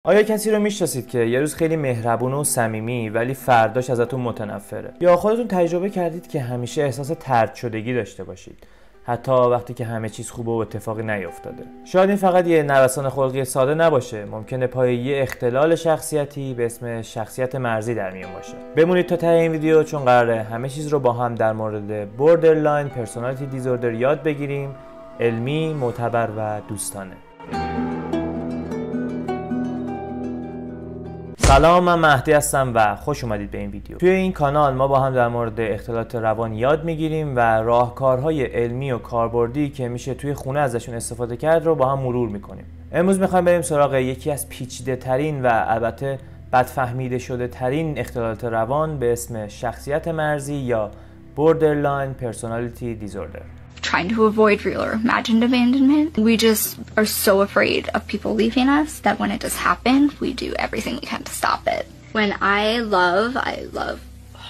آیا کسی رو میشناسید که یه روز خیلی مهربون و صمیمی ولی فرداش ازتون متنفره؟ یا خودتون تجربه کردید که همیشه احساس طرد شدگی داشته باشید، حتی وقتی که همه چیز خوبه و اتفاقی نیفتاده؟ شاید این فقط یه نوسان خلقی ساده نباشه، ممکنه پای یه اختلال شخصیتی به اسم شخصیت مرزی در میون باشه. بمونید تا ته این ویدیو، چون قراره همه چیز رو با هم در مورد Borderline Personality Disorder یاد بگیریم، علمی، معتبر و دوستانه. سلام، من مهدی هستم و خوش اومدید به این ویدیو. توی این کانال ما با هم در مورد اختلالات روان یاد میگیریم و راهکارهای علمی و کاربردی که میشه توی خونه ازشون استفاده کرد رو با هم مرور میکنیم. امروز میخوایم بریم سراغ یکی از پیچیده ترین و البته بدفهمیده شده ترین اختلالات روان به اسم شخصیت مرزی یا Borderline Personality Disorder. Trying to avoid real or imagined abandonment. We just are so afraid of people leaving us that when it does happen, we do everything we can to stop it. When I love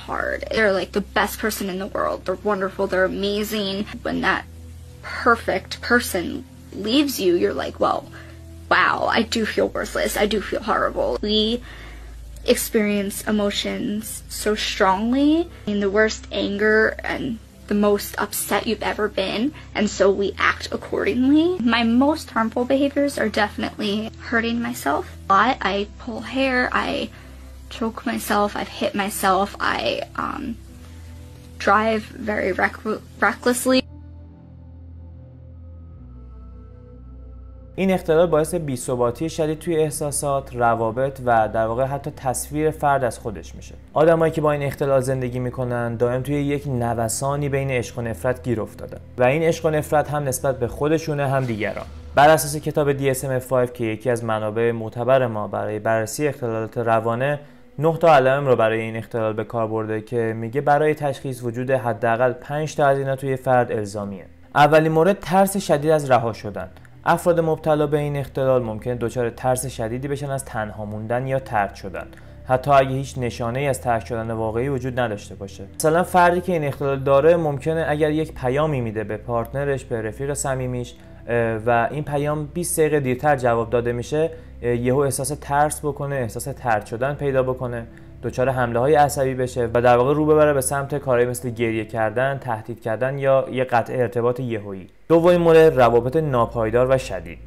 hard. They're like the best person in the world. They're wonderful, they're amazing. When that perfect person leaves you, you're like, well, wow, I do feel worthless. I do feel horrible. We experience emotions so strongly, in the worst anger and the most upset you've ever been, and so we act accordingly. My most harmful behaviors are definitely hurting myself a lot. I pull hair, I choke myself, I've hit myself, I drive very recklessly. این اختلال باعث بی‌ثباتی شدید توی احساسات، روابط و در واقع حتی تصویر فرد از خودش میشه. آدمایی که با این اختلال زندگی میکنن دائم توی یک نوسانی بین عشق و نفرت گیر افتادن و این عشق و نفرت هم نسبت به خودشونه هم دیگران. بر اساس کتاب DSM-5 که یکی از منابع معتبر ما برای بررسی اختلالات روانه، 9 تا علائم رو برای این اختلال به کار برده که میگه برای تشخیص وجود حداقل 5 تا از اینا توی فرد الزامیه. اولین مورد ترس شدید از رها شدن. افراد مبتلا به این اختلال ممکنه دچار ترس شدیدی بشن از تنها موندن یا طرد شدن، حتی اگه هیچ نشانه‌ای از ترک شدن واقعی وجود نداشته باشه. مثلا فردی که این اختلال داره ممکنه اگر یک پیامی میده به پارتنرش، به رفیق صمیمیش و این پیام 20 دقیقه دیرتر جواب داده میشه، یهو احساس ترس بکنه، احساس طرد شدن پیدا بکنه، دچار حمله‌های عصبی بشه و در واقع رو ببره به سمت کارهایی مثل گریه کردن، تهدید کردن یا یه قطع ارتباط یهویی. دومین مورد، روابط ناپایدار و شدید.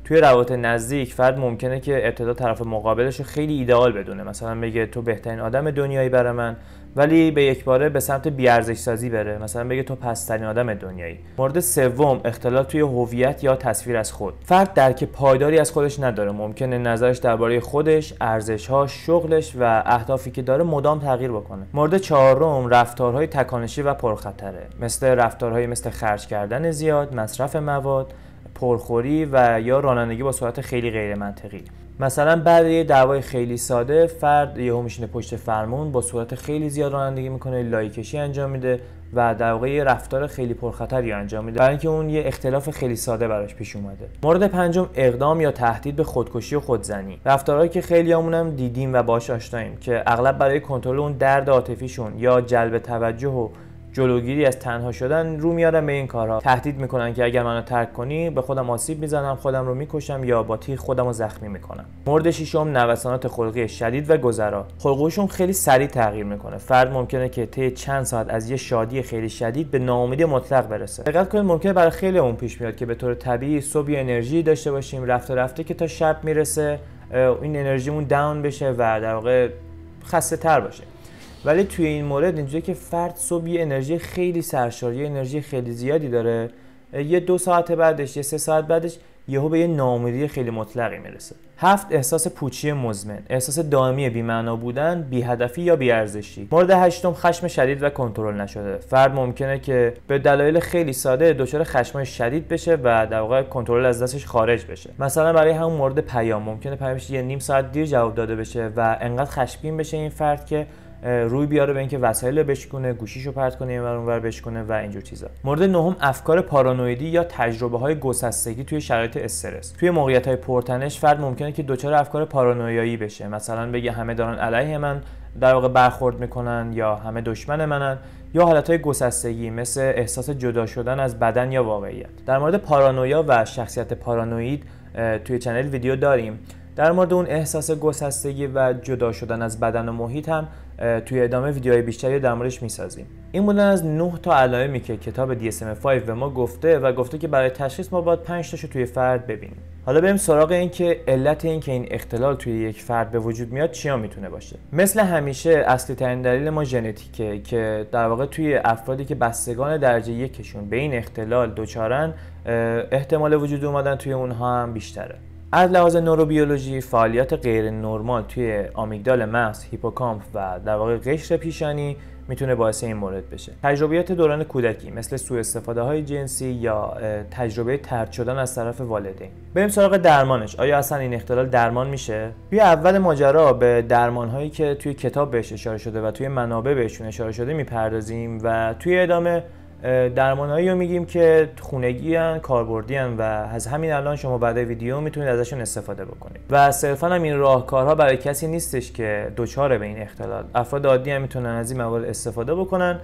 توی روابط نزدیک فرد ممکنه که ابتدا طرف مقابلش رو خیلی ایدئال بدونه، مثلا بگه تو بهترین آدم دنیایی برای من، ولی به یک باره به سمت بی‌ارزش سازی بره، مثلا بگه تو پست‌ترین آدم دنیایی. مورد سوم، اختلال توی هویت یا تصویر از خود. فرد درک پایداری از خودش نداره، ممکنه نظرش درباره خودش، ارزش‌ها، شغلش و اهدافی که داره مدام تغییر بکنه. مورد چهارم، رفتارهای تکانشی و پرخطره، مثل رفتارهایی مثل خرج کردن زیاد، مصرف مواد، پرخوری و یا رانندگی با سرعت خیلی غیر منطقی. مثلا بعد یه دعوای خیلی ساده فرد یهو میشینه پشت فرمون با سرعت خیلی زیاد رانندگی میکنه، لایه کشی انجام میده و در واقع یه رفتار خیلی پرخطری انجام میده برای اینکه اون یه اختلاف خیلی ساده براش پیش اومده. مورد پنجم، اقدام یا تهدید به خودکشی و خودزنی. رفتارهایی که خیلیامون هم دیدیم و باهاش آشناییم که اغلب برای کنترل اون درد عاطفیشون یا جلب توجه و جلوگیری از تنها شدن رو میارن به این کارها. تهدید میکنن که اگر منو ترک کنی به خودم آسیب میزنم، خودم رو میکشم یا با تیغ خودم رو زخمی میکنم. مورد ششم، نوسانات خلقی شدید و گذرا. خلقشون خیلی سریع تغییر میکنه. فرد ممکنه که طی چند ساعت از یه شادی خیلی شدید به ناامیدی مطلق برسه. دقت کنید، ممکنه برای خیلی اون پیش میاد که به طور طبیعی صبح انرژی داشته باشیم، رفته رفته که تا شب میرسه این انرژیمون داون بشه و در واقع خسته تر باشه. ولی توی این مورد اینجوریه که فرد صبح یه انرژی خیلی سرشار، یه انرژی خیلی زیادی داره، یه 2 ساعت بعدش، یه 3 ساعت بعدش یهو به یه ناامیدی خیلی مطلقی میرسه. 7، احساس پوچی مزمن، احساس دائمی بی‌معنا بودن، بی‌هدفی یا بی‌ارزشی. مورد 8، خشم شدید و کنترل نشده. فرد ممکنه که به دلایل خیلی ساده دچار خشم شدید بشه و در واقع کنترل از دستش خارج بشه. مثلا برای همون مورد پیام ممکنه پیامش یه نیم ساعت دیر جواب داده بشه و انقدر خشمگین بشه این فرد که روی بیاره به اینکه وسایل رو بشکونه، گوشیشو پرت کنه، اینور اونور بشکونه و اینجور چیزا. مورد نهم، افکار پارانویدی یا تجربه‌های گسستگی توی شرایط استرس. توی موقعیت‌های پرتنش فرد ممکنه که دچار افکار پارانویایی بشه، مثلا بگه همه دارن علیه من در واقع برخورد میکنن یا همه دشمن منن، یا حالتهای گسستگی مثل احساس جدا شدن از بدن یا واقعیت. در مورد پارانویا و شخصیت پارانوید توی چنل ویدیو داریم. در مورد اون احساس گسستگی و جدا شدن از بدن و محیط هم توی ادامه ویدیوهای بیشتری در موردش میسازیم. این بودن از 9 تا علائمی که کتاب DSM-5 به ما گفته که برای تشخیص ما باید 5 تاشو توی فرد ببینیم. حالا بریم سراغ این که علت این که این اختلال توی یک فرد به وجود میاد چیا میتونه باشه. مثل همیشه اصلی ترین دلیل ما ژنتیکه که در واقع توی افرادی که بستگان درجه یکشون به این اختلال دچارن احتمال وجود اومدن توی اونها هم بیشتره. از لحاظ نوروبیولوژی فعالیت غیر نرمال توی آمیگدال مغز، هیپوکامپ و در واقع قشر پیشانی میتونه باعث این مورد بشه. تجربیات دوران کودکی مثل سوء استفاده های جنسی یا تجربه طرد شدن از طرف والدین. بریم سراغ درمانش. آیا اصلا این اختلال درمان میشه؟ توی اول ماجرا به درمان هایی که توی کتاب بهش اشاره شده و توی منابع بهشون اشاره شده میپردازیم و توی ادامه درمانایی رو میگیم که خونگی ان، کاربردی ان و از همین الان شما بعد ویدیو میتونید ازشون استفاده بکنید. و صرفا هم این راهکارها برای کسی نیستش که دچار به این اختلال. افراد عادی هم میتونن از این موارد استفاده بکنن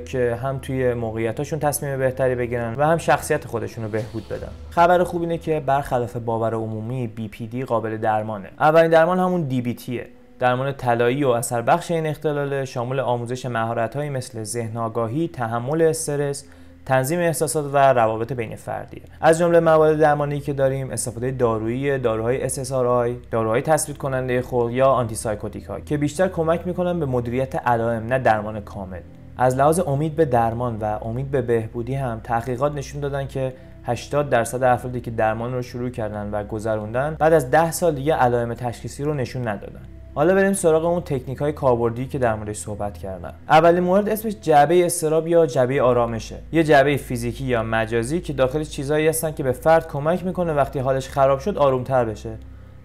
که هم توی موقعیتاشون تصمیم بهتری بگیرن و هم شخصیت خودشون رو بهبود بدن. خبر خوب اینه که برخلاف باور عمومی BPD قابل درمانه. اولین درمان همون DBTه. درمان طلایی و اثر بخش این اختلال شامل آموزش مهارت‌هایی مثل ذهن آگاهی، تحمل استرس، تنظیم احساسات و روابط بین فردیه. از جمله موارد درمانی که داریم استفاده دارویی، داروهای SSRI، داروهای تثبیت کننده خلق یا آنتی سایکوتیک‌ها که بیشتر کمک می‌کنن به مدیریت علائم نه درمان کامل. از لحاظ امید به درمان و امید به بهبودی هم تحقیقات نشون دادن که 80% افرادی که درمان رو شروع کردن و گذروندن بعد از 10 سال دیگه علائم تشخیصی رو نشون ندادن. حالا بریم سراغ اون تکنیک‌های کاربردی که در موردش صحبت کردم. اولین مورد اسمش جعبه اضطراب یا جعبه آرامشه. یه جعبه فیزیکی یا مجازی که داخلش چیزایی هستن که به فرد کمک میکنه وقتی حالش خراب شد آرومتر بشه.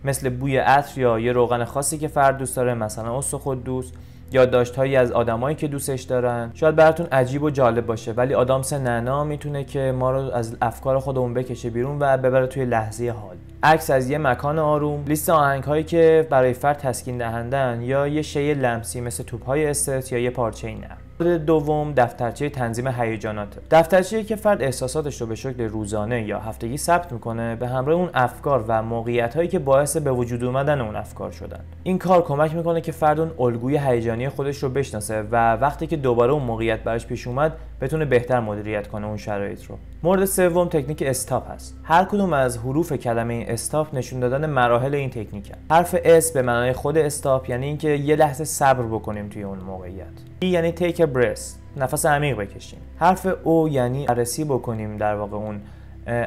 مثل بوی عطر یا یه روغن خاصی که فرد دوست داره، مثلا استخوان‌دوست، یادداشت‌هایی از آدمایی که دوستش دارن. شاید براتون عجیب و جالب باشه ولی آدامس نعنا میتونه که ما رو از افکار خودمون بکشه بیرون و ببره توی لحظه حال. عکس از یه مکان آروم، لیست آهنگ‌هایی که برای فرد تسکین دهندن یا یه شی لمسی مثل توپ‌های استرس یا یه پارچه نرم. مورد دوم دفترچه تنظیم هیجانات. دفترچه‌ای که فرد احساساتش رو به شکل روزانه یا هفتگی ثبت میکنه به همراه اون افکار و موقعیت‌هایی که باعث به وجود اومدن اون افکار شدن. این کار کمک میکنه که فرد اون الگوی هیجانی خودش رو بشناسه و وقتی که دوباره اون موقعیت براش پیش اومد بتونه بهتر مدیریت کنه اون شرایط رو. مورد سوم تکنیک استاپ هست. هر کدوم از حروف کلمه استاپ نشون دادن مراحل این تکنیکه. حرف اس به معنای خود استاپ یعنی اینکه یه لحظه صبر بکنیم توی اون موقعیت. ای یعنی take a breath، نفس عمیق بکشیم. حرف او یعنی بررسی بکنیم در واقع اون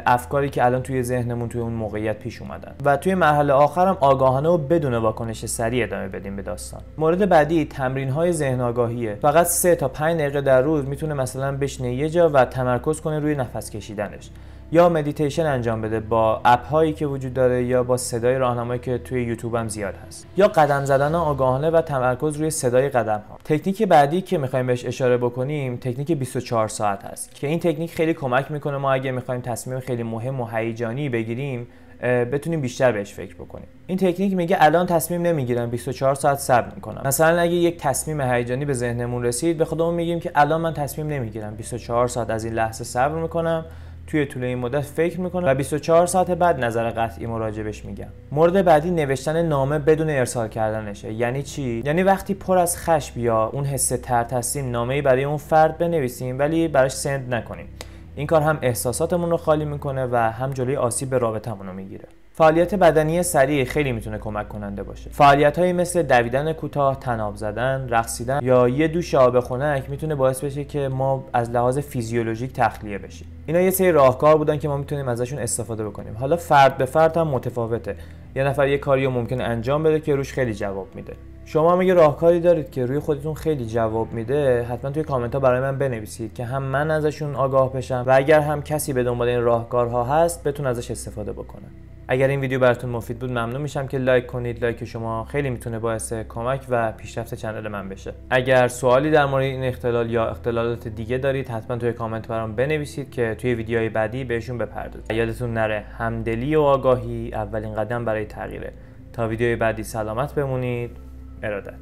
افکاری که الان توی ذهنمون توی اون موقعیت پیش اومدن و توی مرحله آخرم آگاهانه و بدون واکنش سریع ادامه بدیم به داستان. مورد بعدی تمرین‌های ذهن آگاهیه. فقط 3 تا 5 دقیقه در روز میتونه مثلا بشینه یه جا و تمرکز کنه روی نفس کشیدنش یا مدیتیشن انجام بده با اپ هایی که وجود داره یا با صدای راهنمایی که توی یوتیوب هم زیاد هست یا قدم زدن آگاهانه و تمرکز روی صدای قدم ها. تکنیک بعدی که میخوایم بهش اشاره بکنیم تکنیک 24 ساعت هست که این تکنیک خیلی کمک میکنه ما اگه میخوایم تصمیم خیلی مهم و هیجانی بگیریم بتونیم بیشتر بهش فکر بکنیم. این تکنیک میگه الان تصمیم نمیگیرم، 24 ساعت صبر میکنم. مثلا اگه یک تصمیم هیجانی به ذهنمون رسید به خودمون میگیم که الان من تصمیم نمیگیرم، 24 ساعت از این لحظه صبر میکنم، توی طول این مدت فکر میکنم و 24 ساعت بعد نظر قطعی مراجعش میگم. مورد بعدی نوشتن نامه بدون ارسال کردنشه. یعنی چی؟ یعنی وقتی پر از خشم یا اون حس طرد هستیم نامه‌ای برای اون فرد بنویسیم ولی براش سند نکنیم. این کار هم احساساتمون رو خالی میکنه و هم جلوی آسیب به رابطمون رو میگیره. فعالیت بدنی سریع خیلی میتونه کمک کننده باشه. فعالیت‌هایی مثل دویدن کوتاه، طناب زدن، رقصیدن یا یه دوش آب خنک میتونه باعث بشه که ما از لحاظ فیزیولوژیک تخلیه بشیم. اینا یه سری راهکار بودن که ما میتونیم ازشون استفاده بکنیم. حالا فرد به فرد هم متفاوته. یه نفر یه کاری رو ممکنه انجام بده که روش خیلی جواب میده. شما هم اگه راهکاری دارید که روی خودتون خیلی جواب میده حتما توی کامنت ها برای من بنویسید که هم من ازشون آگاه بشم و اگر هم کسی به دنبال این راهکارها هست بتونه ازش استفاده بکنه. اگر این ویدیو براتون مفید بود ممنون میشم که لایک کنید. لایک شما خیلی میتونه باعث کمک و پیشرفت کانال من بشه. اگر سوالی در مورد این اختلال یا اختلالات دیگه دارید حتما توی کامنت برام بنویسید که توی ویدیوهای بعدی بهشون بپردازیم. یادتون نره همدلی و آگاهی اولین قدم برای تغییره. تا ویدیوی بعدی سلامت بمونید. ارادت.